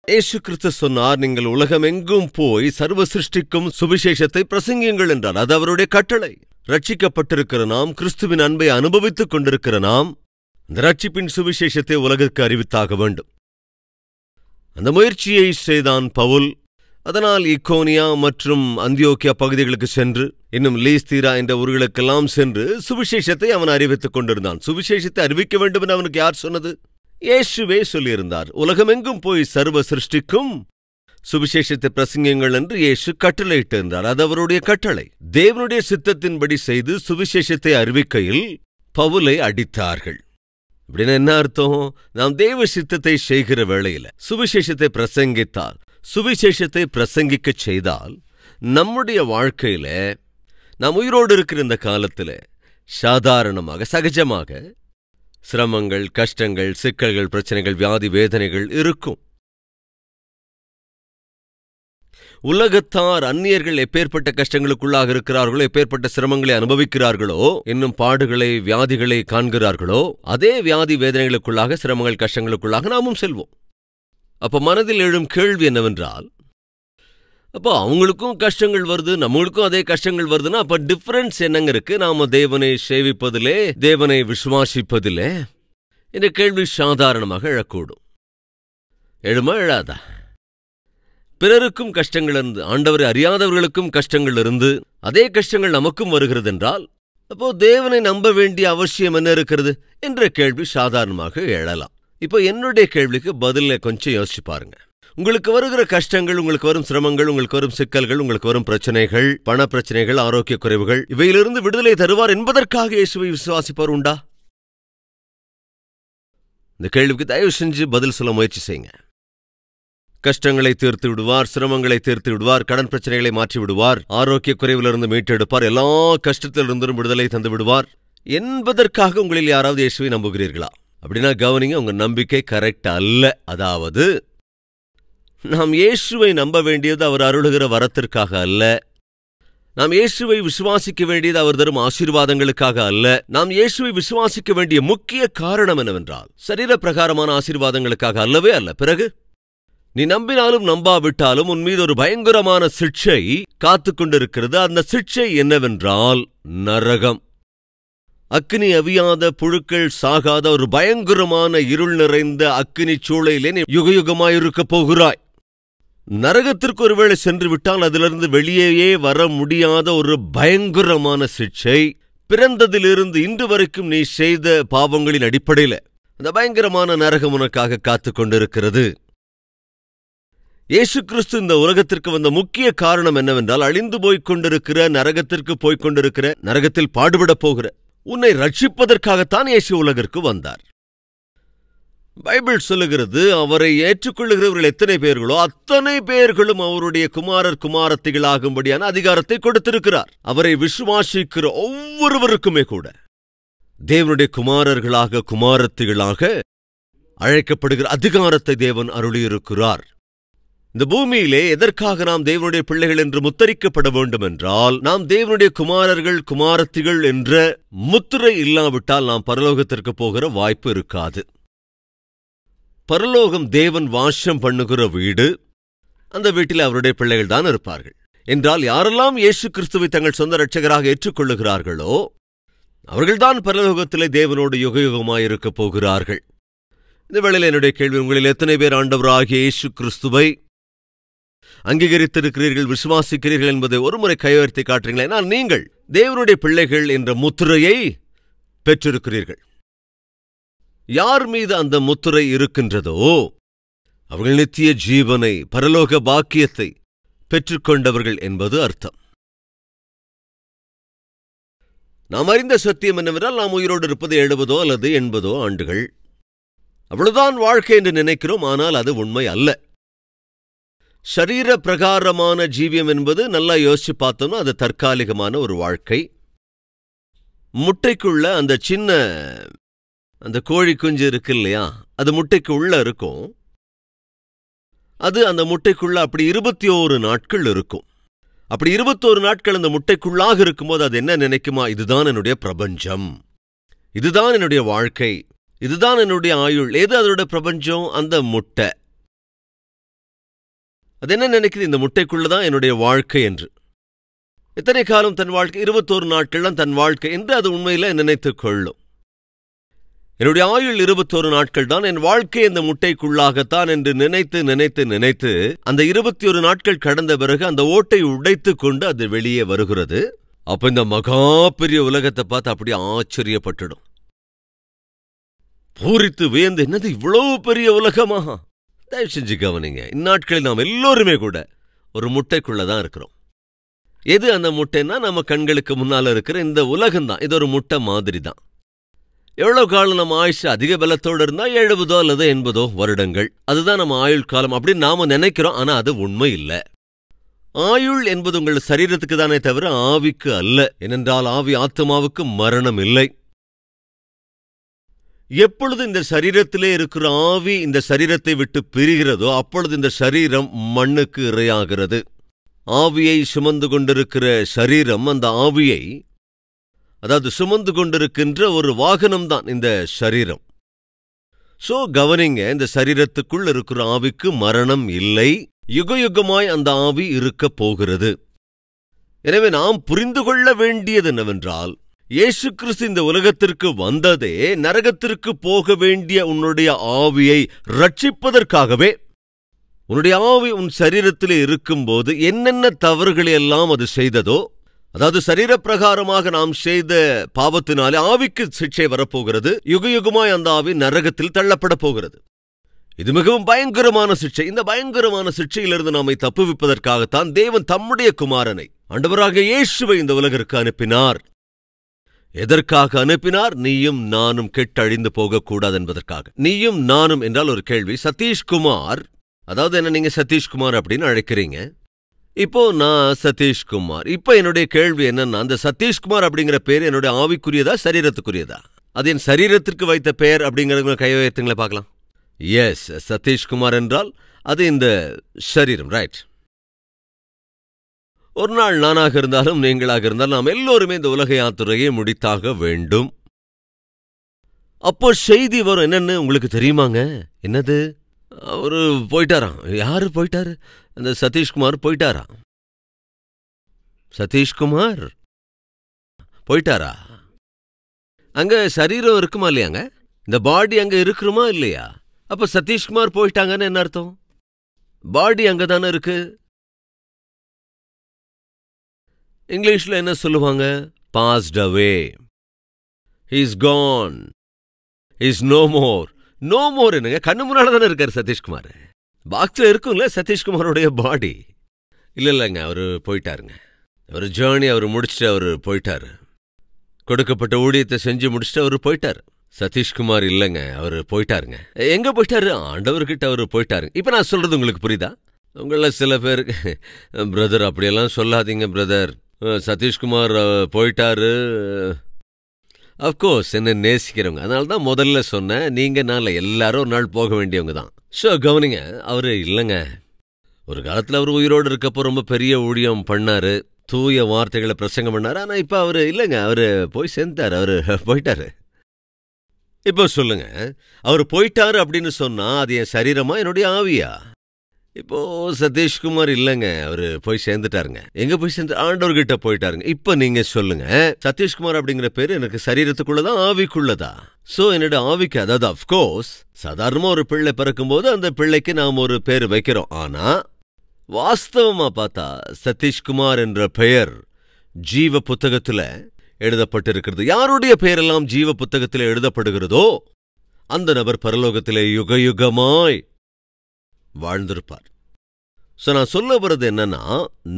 இயேசு கிறிஸ்து சொன்னார், நீங்கள் உலகமெங்கும் போய் சர்வ சிருஷ்டிக்கும் சுவிசேஷத்தை பிரசங்கியுங்கள் என்றார். அது அவருடைய கட்டளை. ரட்சிக்கப்பட்டிருக்கிற நாம், கிறிஸ்துவின் அன்பை அனுபவித்துக் கொண்டிருக்கிற நாம், இந்த ரட்சிப்பின் சுவிசேஷத்தை உலகிற்கு அறிவித்தாக வேண்டும். அந்த முயற்சியை செய்தான் பவுல். அதனால் இக்கோனியா மற்றும் அந்தியோக்கியா பகுதிகளுக்கு சென்று, இன்னும் லீஸ்தீரா என்ற ஊர்களுக்கெல்லாம் சென்று சுவிசேஷத்தை அவன் அறிவித்துக் கொண்டிருந்தான். சுவிசேஷத்தை அறிவிக்க வேண்டும் என்று அவனுக்கு யார் சொன்னது? இயேசுவே சொல்லியிருந்தார். உலகமெங்கும் போய் சர்வ சிருஷ்டிக்கும் சுவிசேஷத்தை பிரசங்கியுங்கள் என்று இயேசு கட்டளையிட்டிருந்தார். அது அவருடைய கட்டளை. தேவனுடைய சித்தத்தின்படி செய்து சுவிசேஷத்தை அறிவிக்கையில் பவுலை அடித்தார்கள். அப்படின்னு என்ன அர்த்தம்? நாம் தேவ சித்தத்தை செய்கிற வேளையில சுவிசேஷத்தை பிரசங்கித்தால், சுவிசேஷத்தை பிரசங்கிக்கச் செய்தால், நம்முடைய வாழ்க்கையில நாம் உயிரோடு இருக்கிற இந்த காலத்தில் சாதாரணமாக சகஜமாக சிரமங்கள், கஷ்டங்கள், சிக்கல்கள், பிரச்சனைகள், வியாதி, வேதனைகள் இருக்கும். உலகத்தார், அந்நியர்கள் எப்பேற்பட்ட கஷ்டங்களுக்குள்ளாக இருக்கிறார்களோ, எப்பேற்பட்ட சிரமங்களை அனுபவிக்கிறார்களோ, இன்னும் பாடுகளை, வியாதிகளை காண்கிறார்களோ, அதே வியாதி வேதனைகளுக்குள்ளாக, சிரமங்கள், கஷ்டங்களுக்குள்ளாக நாமும் செல்வோம். அப்ப மனதில் எழும் கேள்வி என்னவென்றால், அப்போ அவங்களுக்கும் கஷ்டங்கள் வருது, நம்மளுக்கும் அதே கஷ்டங்கள் வருதுன்னா அப்ப டிஃபரன்ஸ் என்னங்க இருக்கு? நாம தேவனை சேவிப்பதிலே, தேவனை விசுவாசிப்பதிலே இந்த கேள்வி சாதாரணமாக எழக்கூடும். எழுமா எழாதா? பிறருக்கும் கஷ்டங்கள் இருந்து, ஆண்டவரை அறியாதவர்களுக்கும் கஷ்டங்கள் இருந்து, அதே கஷ்டங்கள் நமக்கும் வருகிறது என்றால், அப்போ தேவனை நம்ப வேண்டிய அவசியம் என்ன இருக்கிறது என்ற கேள்வி சாதாரணமாக எழலாம். இப்போ என்னுடைய கேள்விக்கு பதில கொஞ்சம் யோசிச்சு பாருங்க. உங்களுக்கு வருகிற கஷ்டங்கள், உங்களுக்கு வரும் சிரமங்கள், உங்களுக்கு வரும் சிக்கல்கள், உங்களுக்கு வரும் பிரச்சனைகள், பண பிரச்சனைகள், ஆரோக்கிய குறைவுகள், இவையிலிருந்து விடுதலை தருவார் என்பதற்காக இயேசுவை விசுவாசிப்பவர் உண்டா? இந்த கேள்விக்கு தயவு செஞ்சு பதில் சொல்ல முயற்சி செய்யுங்க. கஷ்டங்களை தீர்த்து விடுவார், சிரமங்களை தீர்த்து விடுவார், கடன் பிரச்சனைகளை மாற்றி விடுவார், ஆரோக்கிய குறைவிலிருந்து மீட்டெடுப்பார், எல்லா கஷ்டத்திலிருந்தும் விடுதலை தந்து விடுவார் என்பதற்காக உங்களில் யாராவது இயேசுவை நம்புகிறீர்களா? அப்படின்னா கவனிங்க, உங்க நம்பிக்கை கரெக்ட் அல்ல. அதாவது நாம் இயேசுவை நம்ப வேண்டியது அவர் அருளுகிற வரத்திற்காக அல்ல. நாம் இயேசுவை விசுவாசிக்க வேண்டியது அவர் தரும் ஆசீர்வாதங்களுக்காக அல்ல. நாம் இயேசுவை விசுவாசிக்க வேண்டிய முக்கிய காரணம் என்னவென்றால் சரீர பிரகாரமான ஆசீர்வாதங்களுக்காக அல்லவே அல்ல. பிறகு நீ நம்பினாலும் நம்பாவிட்டாலும் உன் மீது ஒரு பயங்கரமான சிட்சை காத்துக் கொண்டிருக்கிறது. அந்த சிட்சை என்னவென்றால் நரகம். அக்கினி அவியாத, புழுக்கள் சாகாத ஒரு பயங்கரமான இருள் நிறைந்த அக்கினி சூளையிலே நீ யுகயுகமாயிருக்கப் போகிறாய். நரகத்திற்கு ஒருவேளை சென்று விட்டால் அதிலிருந்து வெளியேயே வர முடியாத ஒரு பயங்கரமான சிட்சை, பிறந்ததிலிருந்து இன்று வரைக்கும் நீ செய்த பாவங்களின் அடிப்படையில் அந்த பயங்கரமான நரகம் உனக்காக காத்துக் கொண்டிருக்கிறது. இயேசு கிறிஸ்து இந்த உலகத்திற்கு வந்த முக்கிய காரணம் என்னவென்றால், அழிந்து போய்க் கொண்டிருக்கிற, நரகத்திற்கு போய்க் கொண்டிருக்கிற, நரகத்தில் பாடுபடப் போகிற உன்னை ரட்சிப்பதற்காகத்தான் இயேசு உலகிற்கு வந்தார். பைபிள் சொல்லுகிறது, அவரை ஏற்றுக்கொள்ளுகிறவர்கள் எத்தனை பேர்களோ அத்தனை பேர்களும் அவருடைய குமாரர் குமாரத்திகளாகும்படியான அதிகாரத்தை கொடுத்திருக்கிறார். அவரை விசுவாசிக்கிற ஒவ்வொருவருக்குமே கூட தேவனுடைய குமாரர்களாக, குமாரத்திகளாக அழைக்கப்படுகிற அதிகாரத்தை தேவன் அருளியிருக்கிறார். இந்த பூமியிலே எதற்காக நாம் தேவனுடைய பிள்ளைகள் என்று முத்தரிக்கப்பட வேண்டும் என்றால், நாம் தேவனுடைய குமாரர்கள், குமாரத்திகள் என்ற முத்திரை இல்லாவிட்டால் நாம் பரலோகத்திற்கு போகிற வாய்ப்பு இருக்காது. பரலோகம் தேவன் வாசம் பண்ணுகிற வீடு. அந்த வீட்டில் அவருடைய பிள்ளைகள் தான் இருப்பார்கள். என்றால் யாரெல்லாம் இயேசு கிறிஸ்துவை தங்கள் சொந்த இரட்சகராக ஏற்றுக்கொள்ளுகிறார்களோ அவர்கள்தான் பரலோகத்திலே தேவனோடு யுகயுகமாயிருக்கப் போகிறார்கள். இந்த வேளையில் என்னுடைய கேள்வி, உங்களில் எத்தனை பேர் ஆண்டவராகிய இயேசு கிறிஸ்துவை அங்கீகரித்திருக்கிறீர்கள், விசுவாசிக்கிறீர்கள் என்பதை ஒருமுறை கையுயர்த்தி காட்டுறீங்களா? ஆனால் நீங்கள் தேவனுடைய பிள்ளைகள் என்ற முத்திரையை பெற்றிருக்கிறீர்கள். யார் மீது அந்த முத்திரை இருக்கின்றதோ அவர்கள் நித்திய ஜீவனை, பரலோக பாக்கியத்தை பெற்றுக்கொண்டவர்கள் என்பது அர்த்தம். நாம் அறிந்த சத்தியம் என்னவென்றால், நாம் உயிரோடு இருப்பது 70 அல்லது 80 ஆண்டுகள். அவ்வளவுதான் வாழ்க்கை என்று நினைக்கிறோம். ஆனால் அது உண்மை அல்ல. சரீர பிரகாரமான ஜீவியம் என்பது நல்லா யோசிச்சு பார்த்தோம்னா அது தற்காலிகமான ஒரு வாழ்க்கை. முட்டைக்குள்ள அந்த சின்ன அந்த கோழி குஞ்சு இருக்கு இல்லையா, அது முட்டைக்கு உள்ள இருக்கும். அது அந்த முட்டைக்குள்ள அப்படி 21 நாட்கள் இருக்கும். அப்படி 21 நாட்கள் அந்த முட்டைக்குள்ளாக இருக்கும்போது அது என்ன நினைக்குமா? இதுதான் என்னுடைய பிரபஞ்சம், இதுதான் என்னுடைய வாழ்க்கை, இதுதான் என்னுடைய ஆயுள். எது அதோட பிரபஞ்சம்? அந்த முட்டை. அது என்ன நினைக்குது, இந்த முட்டைக்குள்ளதான் என்னுடைய வாழ்க்கை என்று. எத்தனை காலம் தன் வாழ்க்கை? 21 நாட்கள் தான் தன் வாழ்க்கை என்று அது உண்மையில நினைத்துக் கொள்ளும். என்னுடைய ஆயுள் 21 நாட்கள் தான், என் வாழ்க்கை இந்த முட்டைக்குள்ளாகத்தான் என்று நினைத்து நினைத்து நினைத்து அந்த 21 நாட்கள் கடந்த பிறகு அந்த ஓட்டை உடைத்து கொண்டு அது வெளியே வருகிறது. அப்ப இந்த மகா பெரிய உலகத்தை பார்த்து அப்படியே ஆச்சரியப்பட்டுடும், பூரித்து வியந்து, என்னது இவ்வளவு பெரிய உலகமா? தயவு செஞ்சு கவனிங்க, இந்நாட்களில் நாம் எல்லோருமே கூட ஒரு முட்டைக்குள்ளதான் இருக்கிறோம். எது அந்த முட்டைன்னா, நம்ம கண்களுக்கு முன்னால இருக்கிற இந்த உலகம்தான். இது ஒரு முட்டை மாதிரி தான். எவ்வளவு காலம் நம்ம ஆயுஷ் அதிக பலத்தோடு இருந்தா 70 அல்லது 80 வருடங்கள், அதுதான் நம்ம ஆயுள் காலம் அப்படின்னு நாம நினைக்கிறோம். ஆனா அது உண்மை இல்லை. ஆயுள் என்பது உங்கள் சரீரத்துக்கு தானே தவிர ஆவிக்கு அல்ல. ஏனென்றால் ஆவி ஆத்மாவுக்கு மரணம் இல்லை. எப்பொழுது இந்த சரீரத்திலே இருக்கிற ஆவி இந்த சரீரத்தை விட்டு பிரிகிறதோ அப்பொழுது இந்த சரீரம் மண்ணுக்கு இரையாகிறது. ஆவியை சுமந்து கொண்டிருக்கிற சரீரம், அந்த ஆவியை அதாவது சுமந்து கொண்டிருக்கின்ற ஒரு வாகனம்தான் இந்த சரீரம். சோ கவனிங்க, இந்த சரீரத்துக்குள் இருக்கிற ஆவிக்கு மரணம் இல்லை. யுகயுகமாய் அந்த ஆவி இருக்கப் போகிறது. எனவே நாம் புரிந்து கொள்ள வேண்டியது என்னவென்றால், இயேசு கிறிஸ்து இந்த உலகத்திற்கு வந்ததே நரகத்திற்கு போக வேண்டிய உன்னுடைய ஆவியை ரட்சிப்பதற்காகவே. உன்னுடைய ஆவி உன் சரீரத்திலே இருக்கும்போது என்னென்ன தவறுகளை எல்லாம் அது செய்ததோ, அதாவது சரீரப்பிரகாரமாக நாம் செய்த பாவத்தினாலே ஆவிக்கு சிக்ஷை வரப்போகிறது. யுகயுகமாய் அந்த ஆவி நரகத்தில் தள்ளப்பட போகிறது. இது மிகவும் பயங்கரமான சிக்ஷை. இந்த பயங்கரமான சிக்ஷையிலிருந்து நம்மை தப்புவிப்பதற்காகத்தான் தேவன் தம்முடைய குமாரனை, ஆண்டவராக இயேசுவை இந்த உலகிற்கு அனுப்பினார். எதற்காக அனுப்பினார்? நீயும் நானும் கெட்டழிந்து போகக்கூடாது என்பதற்காக. நீயும் நானும் என்றால் ஒரு கேள்வி. சதீஷ்குமார், அதாவது என்ன, நீங்க சதீஷ்குமார் அப்படின்னு அழைக்கிறீங்க. இப்போ நான் சதீஷ்குமார். இப்ப என்னுடைய கேள்வி என்னன்னா, அந்த சதீஷ்குமார் அப்படிங்கிற பேர் என்னுடைய ஆவிக்குரியதா சரீரத்துக்குரியதா? அது என் சரீரத்திற்கு வைத்த பெயர் அப்படிங்கிறத கை வைத்துங்களே பார்க்கலாம். எஸ், சதீஷ்குமார் என்றால் அது இந்த சரீரம், ரைட். ஒரு நாள் நானாக இருந்தாலும் நீங்களாக இருந்தாலும் நாம் எல்லோருமே இந்த உலக யாத்திரையை முடித்தாக வேண்டும். அப்போ செய்தி வரும். என்னன்னு உங்களுக்கு தெரியுமாங்க? என்னது? அவரு போயிட்டாராம். யாரு போயிட்டாரு? அந்த சதீஷ்குமார் போயிட்டாரா? சதீஷ்குமார் போயிட்டாரா? அங்க சரீரம் இருக்குமா இல்லையாங்க? இந்த பாடி அங்க இருக்குமா இல்லையா? அப்ப சதீஷ்குமார் போயிட்டாங்கன்னு என்ன அர்த்தம்? பாடி அங்கதானே இருக்கு. இங்கிலீஷ்ல என்ன சொல்லுவாங்க? Passed away. He is gone. He is no more. No more என்னங்க? கண்ணு முன்னால தானே இருக்காரு சதீஷ்குமார். பாக்ஸ்ல இருக்கும்ல சதீஷ்குமாரோடைய பாடி. இல்லைங்க, அவரு போயிட்டாருங்க. அவர் ஜேர்னி அவர் முடிச்சுட்டு அவரு போயிட்டாரு. கொடுக்கப்பட்ட ஊழியத்தை செஞ்சு முடிச்சுட்டு அவரு போயிட்டாரு. சதீஷ்குமார் இல்லைங்க, அவரு போயிட்டாருங்க. எங்க போயிட்டாரு? ஆண்டவர்கிட்ட அவரு போயிட்டாருங்க. இப்ப நான் சொல்றது உங்களுக்கு புரியுதா? உங்கள சில பேருக்கு, பிரதர் அப்படியெல்லாம் சொல்லாதீங்க பிரதர், சதீஷ்குமார் போயிட்டாரு. அஃப்கோர்ஸ் என்ன நேசிக்கிறவங்க, அதனால தான் முதல்ல சொன்னேன். நீங்க நாள எல்லாரும் ஒரு நாள் போக வேண்டியவங்க தான். ஷோ கவனிங்க, அவரு இல்லைங்க. ஒரு காலத்தில் அவர் உயிரோடு இருக்கப்போ ரொம்ப பெரிய ஊழியம் பண்ணாரு, தூய வார்த்தைகளை பிரசங்கம் பண்ணாரு. ஆனா இப்ப அவரு இல்லைங்க, அவரு போய் சேர்ந்தாரு, அவரு போயிட்டாரு. இப்போ சொல்லுங்க, அவரு போயிட்டாரு அப்படின்னு சொன்னா அது என் சரீரமா என்னுடைய ஆவியா? இப்போ சதீஷ்குமார் இல்லைங்க, அவரு போய் சேர்ந்துட்டாருங்க. எங்க போய் சேர்ந்து? ஆண்டவர்கிட்ட போயிட்டாருங்க. இப்ப நீங்க சொல்லுங்க, சதீஷ்குமார் அப்படிங்கிற பேரு எனக்கு சரீரத்துக்குள்ளதான் ஆவிக்குள்ளதா? சோ என்னோட ஆவிக்கு, அதாவது அப்கோர்ஸ் சாதாரணமா ஒரு பிள்ளை பிறக்கும் போது அந்த பிள்ளைக்கு நாம் ஒரு பேரு வைக்கிறோம். ஆனா வாஸ்தவமா பார்த்தா சதீஷ்குமார் என்ற பெயர் ஜீவ புத்தகத்துல எழுதப்பட்டிருக்கிறது. யாருடைய பெயரெல்லாம் ஜீவ புத்தகத்தில் எழுதப்படுகிறதோ அந்த நபர் பரலோகத்திலே யுக யுகமாய் வாழ்ந்திருப்பார். சோ நான் சொல்ல வர்றது என்னன்னா,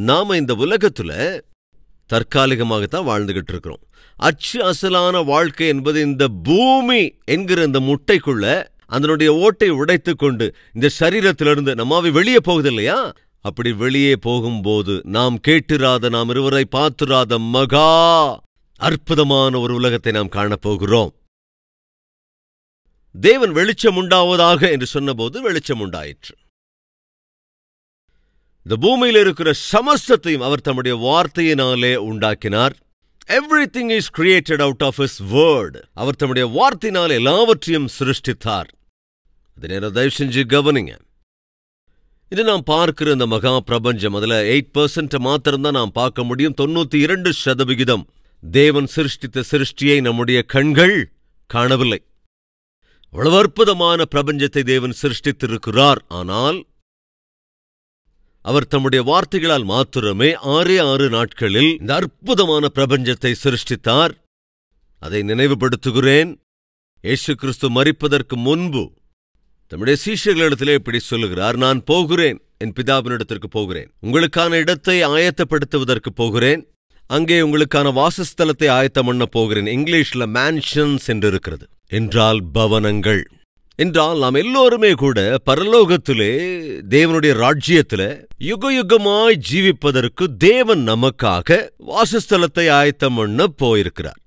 நாம இந்த உலகத்துல தற்காலிகமாகத்தான் வாழ்ந்துகிட்டு இருக்கிறோம். அச்சு அசலான வாழ்க்கை என்பது இந்த பூமி என்கிற இந்த முட்டைக்குள்ள அதனுடைய ஓட்டை உடைத்து கொண்டு இந்த சரீரத்திலிருந்து நம்மாவை வெளியே போகுது இல்லையா? அப்படி வெளியே போகும்போது நாம் கேட்டிராத, நாம் இருவரை பார்த்திராத மகா அற்புதமான ஒரு உலகத்தை நாம் காணப்போகிறோம். தேவன் வெளிச்சம் உண்டாவதாக என்று சொன்னபோது வெளிச்சம் உண்டாயிற்று. இந்த பூமியில் இருக்கிற சமஸ்தத்தையும் அவர் தம்முடைய வார்த்தையினாலே உண்டாக்கினார். Everything is created out of his word. அவர் தம்முடைய வார்த்தையினால் எல்லாவற்றையும் சிருஷ்டித்தார். அது நேரம் தயவு செஞ்சு கவனிங்க. இது நாம் பார்க்கிற இந்த மகா பிரபஞ்சம், அதுல 8% மாத்திரம்தான் நாம் பார்க்க முடியும். 92% தேவன் சிருஷ்டித்த சிருஷ்டியை நம்முடைய கண்கள் காணவில்லை. அவ்வளவு அற்புதமான பிரபஞ்சத்தை தேவன் சிருஷ்டித்திருக்கிறார். ஆனால் அவர் தம்முடைய வார்த்தைகளால் மாத்திரமே 6 நாட்களில் இந்த அற்புதமான பிரபஞ்சத்தை சிருஷ்டித்தார். அதை நினைவுபடுத்துகிறேன். இயேசு கிறிஸ்து மரிப்பதற்கு முன்பு தம்முடைய சீஷர்களிடத்திலே இப்படி சொல்லுகிறார், நான் போகிறேன், என் பிதாவினிடத்திற்கு போகிறேன், உங்களுக்கான இடத்தை ஆயத்தப்படுத்துவதற்கு போகிறேன், அங்கே உங்களுக்கான வாசஸ்தலத்தை ஆயத்தம் பண்ண போகிறேன். இங்கிலீஷ்ல மேன்ஷன்ஸ் என்று இருக்கிறது, என்றால் பவனங்கள். என்றால் நாம் எல்லோருமே கூட பரலோகத்திலே தேவனுடைய ராஜ்யத்திலே யுக யுகமாய் ஜீவிப்பதற்கு தேவன் நமக்காக வாசஸ்தலத்தை ஆயத்தம் பண்ண போயிருக்கிறார்.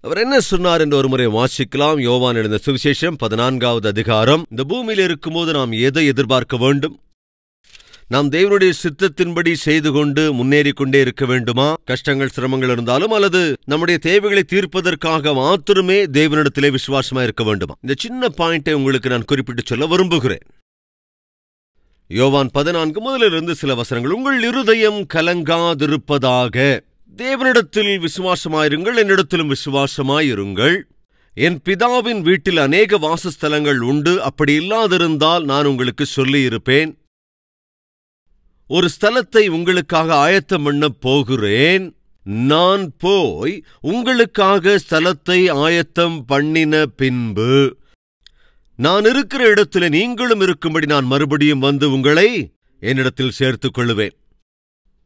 அவர் என்ன சொன்னார் என்று ஒருமுறை வாசிக்கலாம். யோவான் எழுதின சுவிசேஷம் 14வது அதிகாரம். இந்த பூமியில் இருக்கும்போது நாம் எதை எதிர்பார்க்க வேண்டும்? நாம் தேவனுடைய சித்தத்தின்படி செய்து கொண்டு முன்னேறிக் கொண்டே இருக்க வேண்டுமா? கஷ்டங்கள் சிரமங்கள் இருந்தாலும், அல்லது நம்முடைய தேவைகளை தீர்ப்பதற்காக மாத்திரமே தேவனிடத்திலே விசுவாசமா இருக்க வேண்டுமா? இந்த சின்ன பாயிண்டை உங்களுக்கு நான் குறிப்பிட்டு சொல்ல விரும்புகிறேன். யோவான் 14 முதலிலிருந்து சில வசனங்கள். உங்கள் இருதயம் கலங்காதிருப்பதாக, தேவனிடத்தில் விசுவாசமாயிருங்கள், என்னிடத்திலும் விசுவாசமாயிருங்கள். என் பிதாவின் வீட்டில் அநேக வாசஸ்தலங்கள் உண்டு. அப்படி இல்லாதிருந்தால் நான் உங்களுக்கு சொல்லியிருப்பேன். ஒரு ஸ்தலத்தை உங்களுக்காக ஆயத்தம் பண்ண போகிறேன். நான் போய் உங்களுக்காக ஸ்தலத்தை ஆயத்தம் பண்ணின பின்பு நான் இருக்கிற இடத்துல நீங்களும் இருக்கும்படி நான் மறுபடியும் வந்து உங்களை என்னிடத்தில் சேர்த்துக் கொள்ளுவேன்.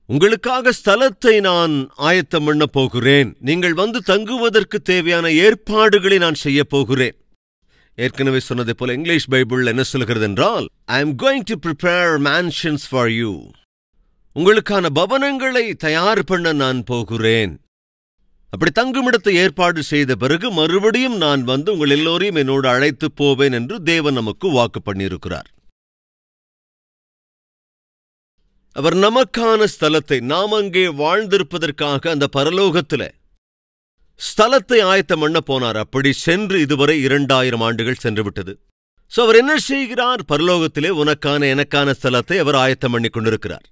உங்களுக்காக ஸ்தலத்தை நான் ஆயத்தம் பண்ண போகிறேன். நீங்கள் வந்து தங்குவதற்கு தேவையான ஏற்பாடுகளை நான் செய்ய போகிறேன். ஏற்கனவே சொன்னதை போல இங்கிலீஷ் பைபிள் என்ன சொல்கிறது என்றால், I am going to prepare mansions for you. உங்களுக்கான பவனங்களை தயார் பண்ண நான் போகிறேன். அப்படி தங்குமிடத்தை ஏற்பாடு செய்த பிறகு மறுபடியும் நான் வந்து உங்கள் எல்லோரையும் என்னோடு அழைத்து போவேன் என்று தேவன் நமக்கு வாக்கு பண்ணியிருக்கிறார். அவர் நமக்கான ஸ்தலத்தை, நாம் அங்கே வாழ்ந்திருப்பதற்காக அந்த பரலோகத்தில ஸ்தலத்தை ஆயத்தம் பண்ண போனார். அப்படி சென்று இதுவரை 2000 ஆண்டுகள் சென்று விட்டது. சோ அவர் என்ன செய்கிறார்? பரலோகத்திலே உனக்கான எனக்கான ஸ்தலத்தை அவர் ஆயத்தம் பண்ணி கொண்டிருக்கிறார்.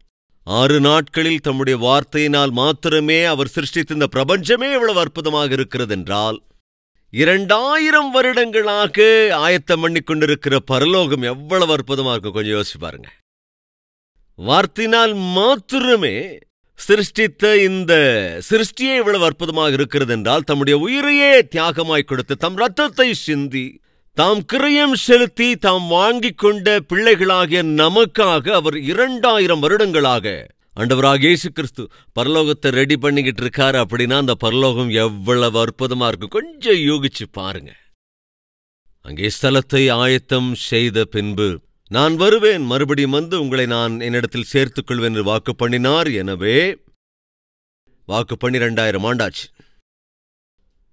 6 நாட்களில் தம்முடைய வார்த்தையினால் மாத்திரமே அவர் சிருஷ்டித்த இந்த பிரபஞ்சமே எவ்வளவு அற்புதமாக இருக்கிறது என்றால், 2000 வருடங்களாக ஆயத்தம் பண்ணி கொண்டிருக்கிற பரலோகம் எவ்வளவு அற்புதமாக இருக்கும். கொஞ்சம் யோசிச்சு பாருங்க. வார்த்தையினால் மாத்திரமே சிருஷ்டித்த இந்த சிருஷ்டியே இவ்வளவு அற்புதமாக இருக்கிறது என்றால், தம்முடைய உயிரையே தியாகமாய் கொடுத்து, தம் ரத்தத்தை சிந்தி, தாம் கிரயம் செலுத்தி, தாம் வாங்கிக் கொண்ட பிள்ளைகளாகிய நமக்காக அவர் 2000 வருடங்களாக ஆண்டவராகிய இயேசு கிறிஸ்து பரலோகத்தை ரெடி பண்ணிக்கிட்டு இருக்காரு. அப்படின்னா அந்த பரலோகம் எவ்வளவு அற்புதமா இருக்கும். கொஞ்சம் யோகிச்சு பாருங்க. அங்கே ஸ்தலத்தை ஆயத்தம் செய்த பின்பு நான் வருவேன், மறுபடியும் வந்து உங்களை நான் என்னிடத்தில் சேர்த்துக் கொள்வேன் என்று வாக்கு பண்ணினார். எனவே வாக்கு பண்ணி 2000 ஆண்டாச்சு.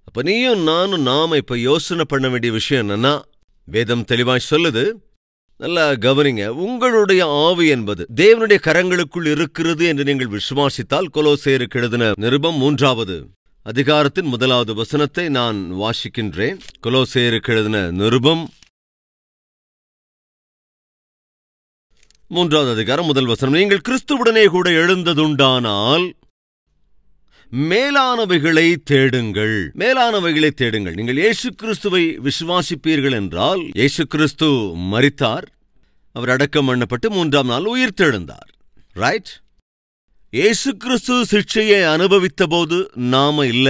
அப்ப நீயும் நானும் நாம இப்ப யோசனை பண்ண வேண்டிய விஷயம் என்னன்னா, வேதம் தெளிவாய் சொல்லுது, நல்லா கவனிங்க. உங்களுடைய ஆவி என்பது தேவனுடைய கரங்களுக்குள் இருக்கிறது என்று நீங்கள் விசுவாசித்தால், கொலோசேயருக்கு எழுதின நிருபம் 3வது அதிகாரத்தின் 1வது வசனத்தை நான் வாசிக்கின்றேன். கொலோசேயருக்கு எழுதின நிருபம் 3வது அதிகாரம் 1 வசனம். நீங்கள் கிறிஸ்துவுடனே கூட எழுந்ததுண்டானால் மேலானவைகளை தேடுங்கள். மேலானவைகளை தேடுங்கள். நீங்கள் இயேசு கிறிஸ்துவை விசுவாசிப்பீர்கள் என்றால், இயேசு கிறிஸ்து மரித்தார், அவர் அடக்கம் பண்ணப்பட்டு 3ஆம் நாள் உயிர்த்தெழுந்தார். ரைட்? இயேசு கிறிஸ்து சிக்ஷையை அனுபவித்த போது நாம இல்ல.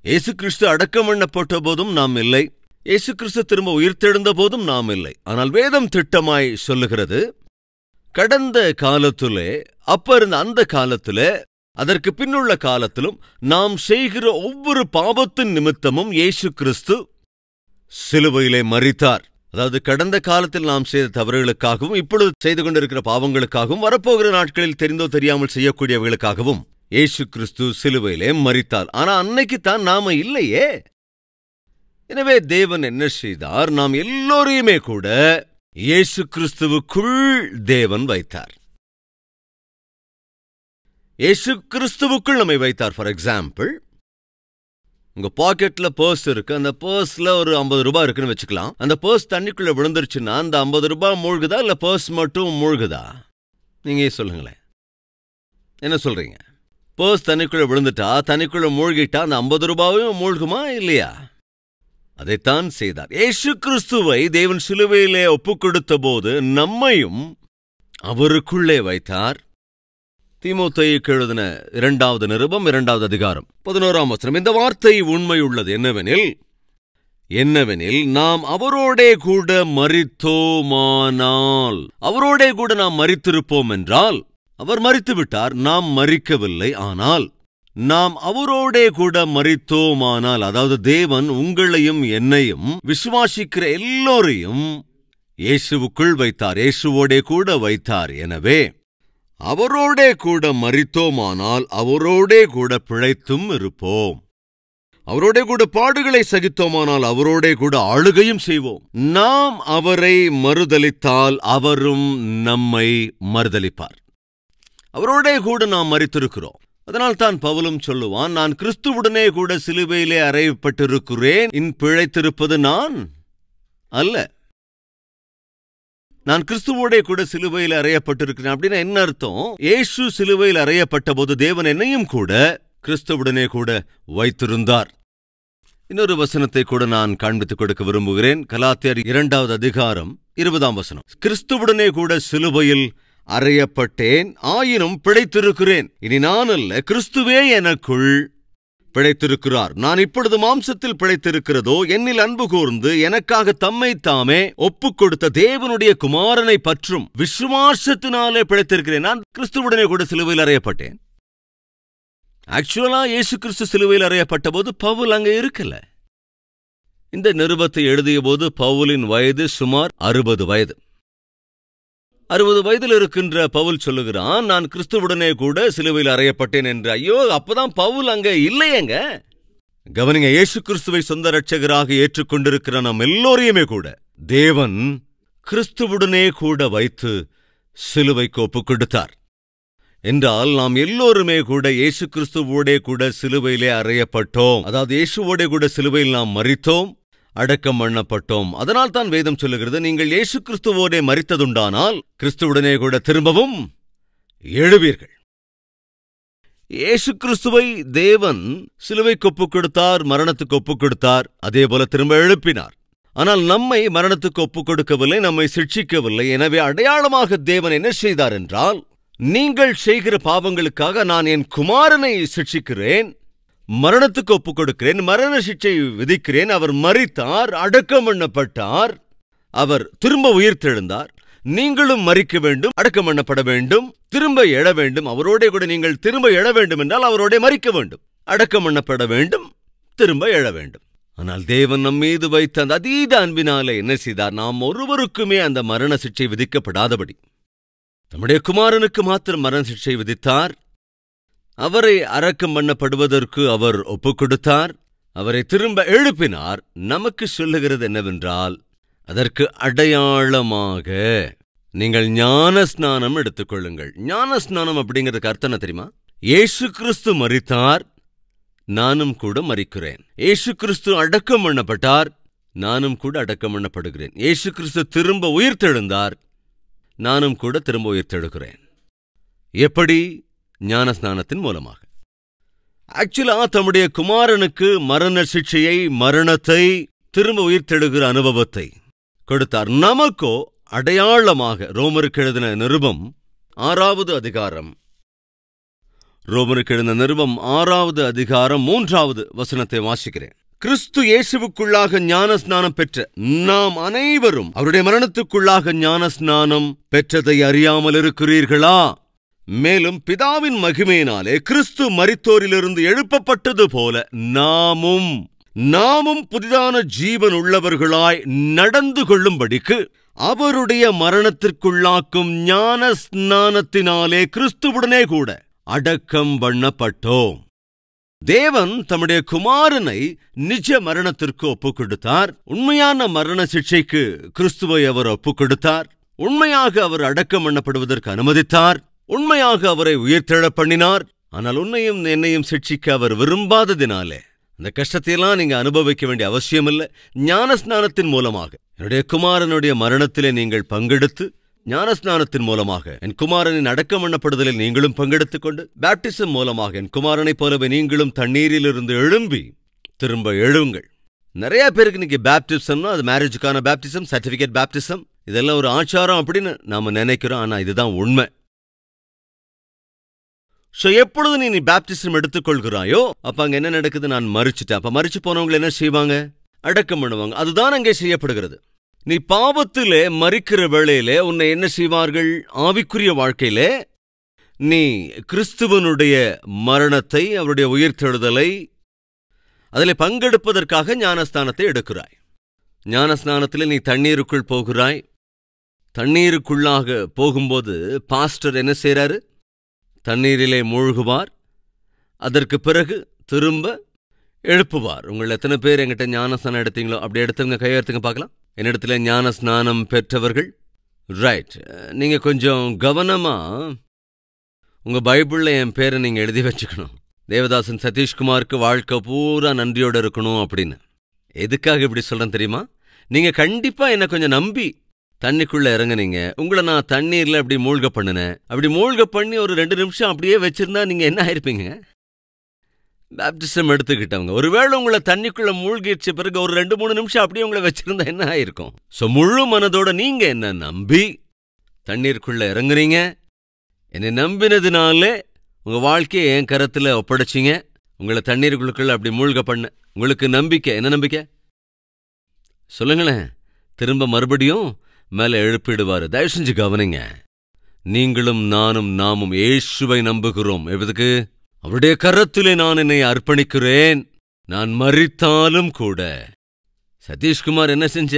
இயேசு கிறிஸ்து அடக்கம் பண்ணப்பட்ட போதும் நாம் இல்லை. இயேசு கிறிஸ்து திரும்ப உயிர்த்தெழுந்த போதும் நாம் இல்லை. ஆனால் வேதம் திட்டமாய் சொல்லுகிறது, கடந்த காலத்திலே, அப்ப இருந்த அந்த காலத்திலே, அதற்கு பின்னுள்ள காலத்திலும் நாம் செய்கிற ஒவ்வொரு பாவத்தின் நிமித்தமும் இயேசு கிறிஸ்து சிலுவையிலே மரித்தார். அதாவது கடந்த காலத்தில் நாம் செய்த தவறுகளுக்காகவும், இப்பொழுது செய்து கொண்டிருக்கிற பாவங்களுக்காகவும், வரப்போகிற நாட்களில் தெரிந்தோ தெரியாமல் செய்யக்கூடியவர்களுக்காகவும் இயேசு கிறிஸ்து சிலுவையிலே மரித்தார். ஆனா அன்னைக்குத்தான் நாம இல்லையே. எனவே தேவன் என்ன செய்தார்? நாம் எல்லோரையுமே கூட இயேசு கிறிஸ்துவுக்குள் தேவன் வைத்தார். இயேசு கிறிஸ்துவுக்குள் நம்மை வைத்தார். ஃபார் எக்ஸாம்பிள், உங்க பாக்கெட்ல பர்ஸ் இருக்கு, அந்த பர்ஸ்ல ஒரு 50 ரூபாய் இருக்குன்னு வச்சுக்கலாம். அந்த பர்ஸ் தண்ணிக்குள்ள விழுந்துருச்சுன்னா அந்த 50 ரூபாய் மூழ்குதா இல்ல பர்ஸ் மட்டும் மூழ்குதா? நீங்க சொல்லுங்களேன், என்ன சொல்றீங்க? பர்ஸ் தண்ணிக்குள்ள விழுந்துட்டா, தண்ணிக்குள்ள மூழ்கிட்டா அந்த 50 ரூபாயும் மூழ்குமா இல்லையா? அதைத்தான் செய்தார். இயேசு கிறிஸ்துவை தேவன் சிலுவையிலே ஒப்புக் கொடுத்த போது நம்மையும் அவருக்குள்ளே வைத்தார். தீமோத்தேயுக்கு எழுதின 2வது நிருபம் 2வது அதிகாரம் 11ஆம் வசனம். இந்த வார்த்தை உண்மையுள்ளது என்னவெனில் நாம் அவரோடே கூட மரித்தோமானால், அவரோடே கூட நாம் மரித்திருப்போம் என்றால், அவர் மரித்துவிட்டார், நாம் மரிக்கவில்லை. ஆனால் நாம் அவரோடே கூட மரித்தோமானால், அதாவது தேவன் உங்களையும் என்னையும் விசுவாசிக்கிற எல்லோரையும் இயேசுவுக்குள் வைத்தார், இயேசுவோடே கூட வைத்தார். எனவே அவரோடே கூட மரித்தோமானால் அவரோடே கூட பிழைத்தும் இருப்போம். அவரோடே கூட பாடுகளை சகித்தோமானால் அவரோடே கூட ஆளுகையும் செய்வோம். நாம் அவரை மறுதலித்தால் அவரும் நம்மை மறுதலிப்பார். அவரோடே கூட நாம் மரித்திருக்கிறோம். அதனால் தான் பவுலும் சொல்லுவான், நான் கிறிஸ்துவுடனே கூட சிலுவையிலே அறையப்பட்டிருக்கிறேன், பிழைத்திருப்பது நான் அல்ல. நான் கிறிஸ்துவோடே கூட சிலுவையில் அறையப்பட்டிருக்கிறேன் அப்படின்னா என்ன அர்த்தம்? இயேசு சிலுவையில் அறையப்பட்ட போது தேவன் என்னையும் கூட கிறிஸ்துவுடனே கூட வைத்திருந்தார். இன்னொரு வசனத்தை கூட நான் காண்பித்துக் கொடுக்க விரும்புகிறேன். கலாத்தியர் 2வது அதிகாரம் 20ஆம் வசனம். கிறிஸ்துவுடனே கூட சிலுவையில் அறையப்பட்டேன், ஆயினும் பிழைத்திருக்கிறேன். இனி நான் அல்ல, கிறிஸ்துவே எனக்குள் பிழைத்திருக்கிறார். நான் இப்பொழுது மாம்சத்தில் பிழைத்திருக்கிறதோ என்னில் அன்பு கூர்ந்து எனக்காக தம்மை தாமே ஒப்புக் கொடுத்த தேவனுடைய குமாரனை பற்றும் விசுவாசத்தினாலே பிழைத்திருக்கிறேன். நான் கிறிஸ்துவுடனே கூட சிலுவையில் அறையப்பட்டேன். ஆக்சுவலா இயேசு கிறிஸ்து சிலுவையில் அறையப்பட்ட போது பவுல் அங்க இருக்கல. இந்த நிருபத்தை எழுதிய போது பவுலின் வயது சுமார் 60 வயது. 60 வயதில் இருக்கின்ற பவுல் சொல்லுகிறான், நான் கிறிஸ்துவுடனே கூட சிலுவையில் அறையப்பட்டேன் என்று. ஐயோ, அப்பதான் பவுல் அங்க இல்லையேங்க. கவனிங்க, இயேசு கிறிஸ்துவை சொந்த இரட்சகராக ஏற்றுக்கொண்டிருக்கிற நம் எல்லோரையுமே கூட தேவன் கிறிஸ்துவுடனே கூட வைத்து சிலுவைக்கு ஒப்புக் கொடுத்தார். என்றால் நாம் எல்லோருமே கூட இயேசு கிறிஸ்துவோடே கூட சிலுவையிலே அறையப்பட்டோம். அதாவது இயேசுவோடே கூட சிலுவையில் நாம் மரித்தோம், அடக்கம் பண்ணப்பட்டோம். அதனால் தான் வேதம் சொல்லுகிறது, நீங்கள் இயேசு கிறிஸ்துவோடே மரித்ததுண்டானால் கிறிஸ்துவுடனே கூட திரும்பவும் எழுவீர்கள். இயேசு கிறிஸ்துவை தேவன் சிலுவைக்கு ஒப்புக் கொடுத்தார், மரணத்துக்கு ஒப்புக் கொடுத்தார், அதே போல திரும்ப எழுப்பினார். ஆனால் நம்மை மரணத்துக்கு ஒப்புக் கொடுக்கவில்லை, நம்மை சிட்சிக்கவில்லை. எனவே அடையாளமாக தேவன் என்ன செய்தார் என்றால், நீங்கள் செய்கிற பாவங்களுக்காக நான் என் குமாரனை சிட்சிக்கிறேன், மரணத்துக்கு ஒப்புக் கொடுக்கிறேன், மரண சிட்சை விதிக்கிறேன். அவர் மரித்தார், அடக்கம் பண்ணப்பட்டார், அவர் திரும்ப உயிர்த்தெழுந்தார். நீங்களும் மரிக்க வேண்டும், அடக்கம் பண்ணப்பட வேண்டும், திரும்ப எழ வேண்டும். அவரோட கூட நீங்கள் திரும்ப எழ வேண்டும் என்றால் அவரோட மரிக்க வேண்டும், அடக்கம் பண்ணப்பட வேண்டும், திரும்ப எழ வேண்டும். ஆனால் தேவன் நம் மீது வைத்த அந்த அதீத அன்பினாலே என்ன செய்தார்? நாம் ஒருவருக்குமே அந்த மரண சிட்சை விதிக்கப்படாதபடி நம்முடைய குமாரனுக்கு மாத்திரம் மரண சிட்சை விதித்தார். அவரை அடக்கம் பண்ணப்படுவதற்கு அவர் ஒப்புக் கொடுத்தார், அவரை திரும்ப எழுப்பினார். நமக்கு சொல்லுகிறது என்னவென்றால், அதற்கு அடையாளமாக நீங்கள் ஞான ஸ்நானம் எடுத்துக்கொள்ளுங்கள். ஞான ஸ்நானம் அப்படிங்கிறதுக்கு அர்த்தம் என்ன தெரியுமா? இயேசு கிறிஸ்து மரித்தார், நானும் கூட மரிக்கிறேன். இயேசு கிறிஸ்து அடக்கம் பண்ணப்பட்டார், நானும் கூட அடக்கம் பண்ணப்படுகிறேன். இயேசு கிறிஸ்து திரும்ப உயிர்த்தெழுந்தார், நானும் கூட திரும்ப உயிர்த்தெழுகிறேன். எப்படி? ஞான ஸ்நானத்தின் மூலமாக. ஆக்சுவலா தம்முடைய குமாரனுக்கு மரண சிட்சையை, மரணத்தை, திரும்ப உயிர்த்தெழுகிற அனுபவத்தை கொடுத்தார். நமக்கோ அடையாளமாக ரோமருக்கு எழுதின நிருபம் 6வது அதிகாரம், ரோமருக்கு எழுதின நிருபம் 6வது அதிகாரம் 3வது வசனத்தை வாசிக்கிறேன். கிறிஸ்து இயேசுவுக்குள்ளாக ஞான ஸ்நானம் பெற்ற நாம் அனைவரும் அவருடைய மரணத்துக்குள்ளாக ஞான ஸ்நானம் பெற்றதை அறியாமல் இருக்கிறீர்களா? மேலும் பிதாவின் மகிமையினாலே கிறிஸ்து மரித்தோரிலிருந்து எழுப்பப்பட்டது போல நாமும் புதிதான ஜீவன் உள்ளவர்களாய் நடந்து கொள்ளும்படிக்கு அவருடைய மரணத்திற்குள்ளாக்கும் ஞான ஸ்நானத்தினாலே கிறிஸ்துவுடனே கூட அடக்கம் பண்ணப்பட்டோம். தேவன் தம்முடைய குமாரனை நிஜ மரணத்திற்கு ஒப்புக் கொடுத்தார். உண்மையான மரண சிட்சைக்கு கிறிஸ்துவை அவர் ஒப்புக் கொடுத்தார். உண்மையாக அவர் அடக்கம் பண்ணப்படுவதற்கு அனுமதித்தார். உண்மையாக அவரை உயிர்த்தெழ பண்ணினார். ஆனால் உன்னையும் என்னையும் சிட்சிக்க அவர் விரும்பாததினாலே அந்த கஷ்டத்தையெல்லாம் நீங்க அனுபவிக்க வேண்டிய அவசியம் இல்லை. ஞானஸ்நானத்தின் மூலமாக என்னுடைய குமாரனுடைய மரணத்திலே நீங்கள் பங்கெடுத்து, ஞானஸ்நானத்தின் மூலமாக என் குமாரனின் அடக்கம் பண்ணப்படுதலில் நீங்களும் பங்கெடுத்துக் கொண்டு, பேப்டிசம் மூலமாக என் குமாரனைப் போலவே நீங்களும் தண்ணீரிலிருந்து எழும்பி திரும்ப எழுங்கள். நிறைய பேருக்கு இன்னைக்கு பேப்டிசம்னா அது மேரேஜுக்கான பேப்டிசம், சர்டிபிகேட் பேப்டிசம், இதெல்லாம் ஒரு ஆச்சாரம் அப்படின்னு நாம நினைக்கிறோம். ஆனா இதுதான் உண்மை. எப்பொழுது நீ பேப்டிசம் எடுத்துக்கொள்கிறாயோ அப்ப அங்க என்ன நடக்குது? நான் மரிச்சிட்டேன். அப்ப மரிச்சு போனவங்க என்ன செய்வாங்க? அடக்கம் பண்ணுவாங்க. அதுதான் அங்கே செய்யப்படுகிறது. நீ பாவத்திலே மரிக்கிற வேளையிலே உன்னை என்ன செய்வார்கள்? ஆவிக்குரிய வாழ்க்கையிலே நீ கிறிஸ்துவனுடைய மரணத்தை, அவருடைய உயிர்த்தெழுதலை, அதில் பங்கெடுப்பதற்காக ஞானஸ்தானத்தை எடுக்கிறாய். ஞானஸ்நானத்தில் நீ தண்ணீருக்குள் போகிறாய். தண்ணீருக்குள்ளாக போகும்போது பாஸ்டர் என்ன செய்றாரு? தண்ணீரிலே மூழ்குவார். அதற்கு பிறகு திரும்ப எழுப்புவார். உங்கள் எத்தனை பேர் என்கிட்ட ஞானஸ்நானம் எடுத்தீங்களோ அப்படி எடுத்தவங்க கையை எடுத்துங்க பார்க்கலாம். என்னிடத்துல ஞானஸ்நானம் பெற்றவர்கள். ரைட். நீங்க கொஞ்சம் கவனமா உங்க பைபிள்ல என் பேரை நீங்க எழுதி வச்சுக்கணும். தேவதாசன் சதீஷ்குமாருக்கு வாழ்க்கை பூரா நன்றியோடு இருக்கணும் அப்படின்னு. எதுக்காக இப்படி சொல்றேன் தெரியுமா? நீங்க கண்டிப்பா என்ன கொஞ்சம் நம்பி தண்ணிக்குள்ள இறங்குனீங்க. உங்களை நான் தண்ணீர்ல அப்படி மூழ்க பண்ணினேன். அப்படி மூழ்க பண்ணி ஒரு 2 நிமிஷம் அப்படியே வச்சிருந்தா நீங்க என்ன ஆயிருப்பீங்க? பேப்டிசம் எடுத்துக்கிட்டவங்க. ஒருவேளை உங்களை தண்ணிக்குள்ள மூழ்கிடுச்ச பிறகு ஒரு 2-3 நிமிஷம் அப்படியே உங்களை வச்சிருந்தா என்ன ஆயிருக்கும்? முழு மனதோட நீங்க என்ன நம்பி தண்ணீருக்குள்ள இறங்குறீங்க. என்னை நம்பினதுனாலே உங்க வாழ்க்கையை என் கரத்துல ஒப்படைச்சிங்க. உங்களை தண்ணீருக்குள்ள அப்படி மூழ்க பண்ண உங்களுக்கு நம்பிக்கை. என்ன நம்பிக்கை சொல்லுங்களேன்? திரும்ப மறுபடியும் மேல எழுப்பிடுவாரு. தயவு செஞ்சு கவனிங்க. நீங்களும் நாமும் இயேசுவை நம்புகிறோம். எதுக்கு? அவருடைய கரத்திலே நான் என்னை அர்ப்பணிக்கிறேன். நான் மரித்தாலும் கூட. சதீஷ்குமார் என்ன செஞ்ச?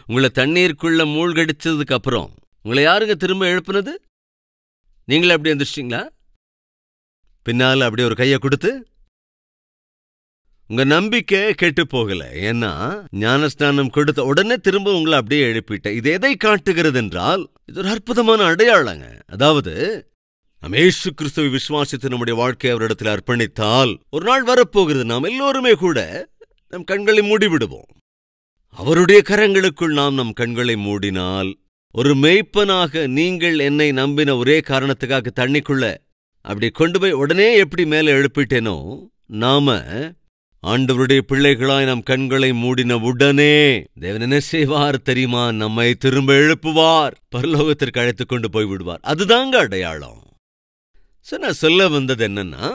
உங்களை தண்ணீருக்குள்ள மூழ்கடிச்சதுக்கு அப்புறம் உங்களை யாருங்க திரும்ப எழுப்புனது? நீங்களே அப்படி எந்திரிச்சிங்களா? பின்னால அப்படி ஒரு கையை கொடுத்து? உங்க நம்பிக்கை கெட்டு போகல. ஏன்னா ஞானஸ்நானம் கொடுத்த உடனே திரும்ப உங்களை அப்படியே எழுப்பிட்ட. இது எதை காட்டுகிறது என்றால், இது ஒரு அற்புதமான அடையாளங்க. அதாவது நாம் இயேசு கிறிஸ்துவை விசுவாசித்து நம்முடைய வாழ்க்கையை அவரிடத்தில் அர்ப்பணித்தால் ஒரு நாள் வரப்போகிறது. நாம் எல்லோருமே கூட நம் கண்களை மூடிவிடுவோம். அவருடைய கரங்களுக்குள் நாம் நம் கண்களை மூடினால், ஒரு மேய்ப்பனாக நீங்கள் என்னை நம்பின ஒரே காரணத்துக்காக தண்ணிக்குள்ள அப்படி கொண்டு போய் உடனே எப்படி மேலே எழுப்பிட்டேனோ, நாம ஆண்டவருடைய பிள்ளைகளாய் நம் கண்களை மூடின உடனே தேவன் என்ன செய்வார் தெரியுமா? நம்மை திரும்ப எழுப்புவார். பரலோகத்திற்கு அழைத்துக் கொண்டு போய் விடுவார். அதுதாங்க அடையாளம். நான் சொல்ல வந்தது என்னன்னா,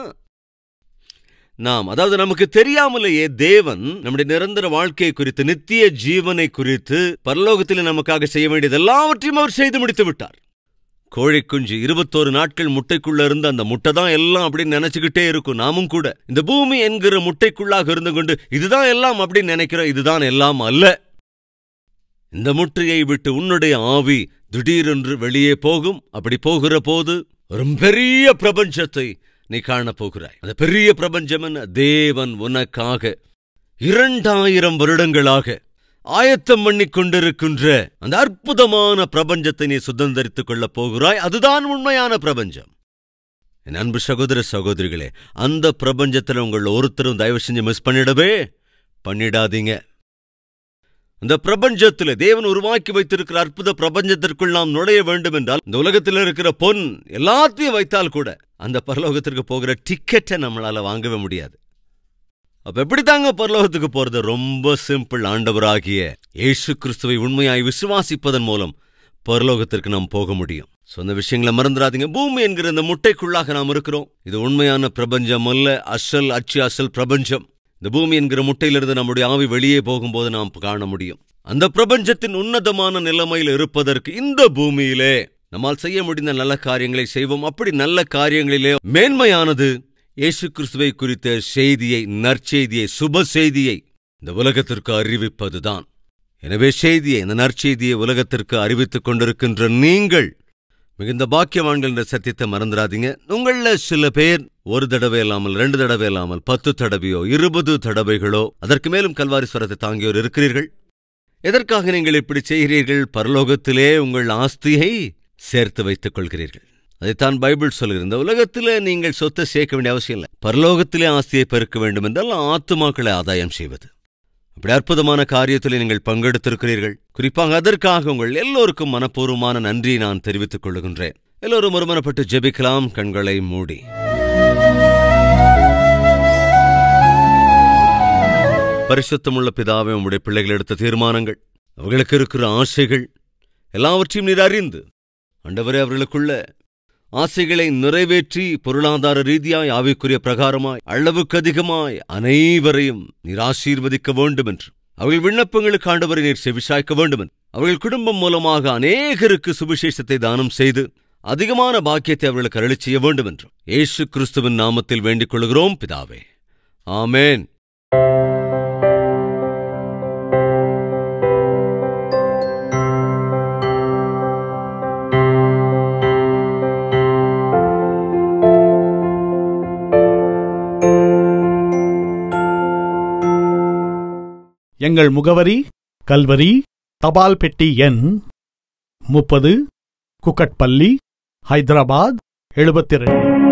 அதாவது நமக்கு தெரியாமலேயே தேவன் நம்முடைய நிரந்தர வாழ்க்கையை குறித்து, நித்திய ஜீவனை குறித்து, பரலோகத்தில் நமக்காக செய்ய வேண்டியது எல்லாவற்றையும் அவர் செய்து முடித்து விட்டார். கோழிக்குஞ்சு 21 நாட்கள் முட்டைக்குள்ள இருந்து அந்த முட்டை தான் எல்லாம் அப்படின்னு நினைச்சுக்கிட்டே இருக்கும். நாமும் கூட இந்த பூமி என்கிற முட்டைக்குள்ளாக இருந்து கொண்டு இதுதான் எல்லாம் அப்படின்னு நினைக்கிறோம். இதுதான் எல்லாம் அல்ல. இந்த முட்டையை விட்டு உன்னுடைய ஆவி திடீரென்று வெளியே போகும். அப்படி போகிற போது ஒரு பெரிய பிரபஞ்சத்தை நீ காணப்போகிறாய். அந்த பெரிய பிரபஞ்சம் என்ன? தேவன் உனக்காக 2000 வருடங்களாக ஆயத்தம் பண்ணிக் கொண்டிருக்கின்ற அந்த அற்புதமான பிரபஞ்சத்தை நீ சுதந்திரித்துக் கொள்ளப் போகிறாய். அதுதான் உண்மையான பிரபஞ்சம். என் அன்பு சகோதர சகோதரிகளே, அந்த பிரபஞ்சத்தில் உங்கள் ஒருத்தரும் தயவு செஞ்சு மிஸ் பண்ணிடாதீங்க. அந்த பிரபஞ்சத்தில் தேவன் உருவாக்கி வைத்திருக்கிற அற்புத பிரபஞ்சத்திற்குள் நாம் நுழைய வேண்டும் என்றால், இந்த உலகத்தில் இருக்கிற பொன் எல்லாத்தையும் வைத்தால் கூட அந்த பரலோகத்திற்கு போகிற டிக்கெட்டை நம்மளால வாங்கவே முடியாது. அப்ப எப்படித்தாங்க பரலோகத்துக்கு போறது? ரொம்ப சிம்பிள். ஆண்டவராகிய இயேசு கிறிஸ்துவை உண்மையாய் விசுவாசிப்பதன் மூலம் பரலோகத்திற்கு நாம் போக முடியும். சொன்ன விஷயங்களை மறந்துடாதீங்க. பூமி என்கிற இந்த முட்டைக்குள்ளாக நாம் இருக்கிறோம். இது உண்மையான பிரபஞ்சம் அல்ல, அசல் பிரபஞ்சம். இந்த பூமி என்கிற முட்டையிலிருந்து நம்முடைய ஆவி வெளியே போகும்போது நாம் காண முடியும். அந்த பிரபஞ்சத்தின் உன்னதமான நிலைமையில் இருப்பதற்கு இந்த பூமியிலே நம்மால் செய்ய முடிந்த நல்ல காரியங்களை செய்வோம். அப்படி நல்ல காரியங்களிலே மேன்மையானது இயேசு கிறிஸ்துவை குறித்த செய்தியை, நற்செய்தியை, சுப செய்தியை இந்த உலகத்திற்கு அறிவிப்பதுதான். எனவே செய்தியை, இந்த நற்செய்தியை உலகத்திற்கு அறிவித்துக் கொண்டிருக்கின்ற நீங்கள் மிகுந்த பாக்கியவான்கள் என்ற சத்தியத்தை மறந்துடாதீங்க. உங்கள சில பேர் ஒரு தடவை இல்லாமல் 2 தடவை இல்லாமல் 10 தடவையோ 20 தடவைகளோ அதற்கு மேலும் கல்வாரீஸ்வரத்தை தாங்கியோர் இருக்கிறீர்கள். எதற்காக நீங்கள் இப்படி செய்கிறீர்கள்? பரலோகத்திலே உங்கள் ஆஸ்தியை சேர்த்து வைத்துக் கொள்கிறீர்கள். அதைத்தான் பைபிள் சொல்கிறது. இந்த உலகத்திலே நீங்கள் சொத்தை சேர்க்க வேண்டிய அவசியம் இல்லை. பரலோகத்திலே ஆஸ்தியை பெருக்க வேண்டும் என்றால் ஆத்துமாக்களை ஆதாயம் செய்வது. அப்படி அற்புதமான காரியத்திலே நீங்கள் பங்கெடுத்திருக்கிறீர்கள். குறிப்பாக அதற்காக உங்கள் எல்லோருக்கும் மனப்பூர்வமான நன்றியை நான் தெரிவித்துக் கொள்கின்றேன். எல்லோரும் ஒருமனப்பட்டு ஜெபிக்கலாம், கண்களை மூடி. பரிசுத்தமுள்ள பிதாவே, உம்முடைய பிள்ளைகள் எடுத்த தீர்மானங்கள், அவர்களுக்கு இருக்கிற ஆசைகள் எல்லாவற்றையும் நீர் அறிந்து, ஆண்டவரே, அவர்களுக்குள்ள ஆசைகளை நிறைவேற்றி பொருளாதார ரீதியாய் ஆவிக்குரிய பிரகாரமாய் அளவுக்கு அதிகமாய் அனைவரையும் நீர் ஆசீர்வதிக்க வேண்டும் என்று, அவர்கள் விண்ணப்பங்களுக்கு ஆண்டவரை நீர் செவிசாய்க்க வேண்டும் என்று, அவர்கள் குடும்பம் மூலமாக அநேகருக்கு சுவிசேஷத்தை தானம் செய்து அதிகமான பாக்கியத்தை அவர்களுக்கு அருளிச் செய்ய வேண்டும் என்று இயேசு கிறிஸ்துவின் நாமத்தில் வேண்டிக் கொள்கிறோம் பிதாவே. ஆமேன். எங்கள் முகவரி: கல்வரி, தபால் பெட்டி எண் 30, குக்கட்பள்ளி, ஹைதராபாத் 72.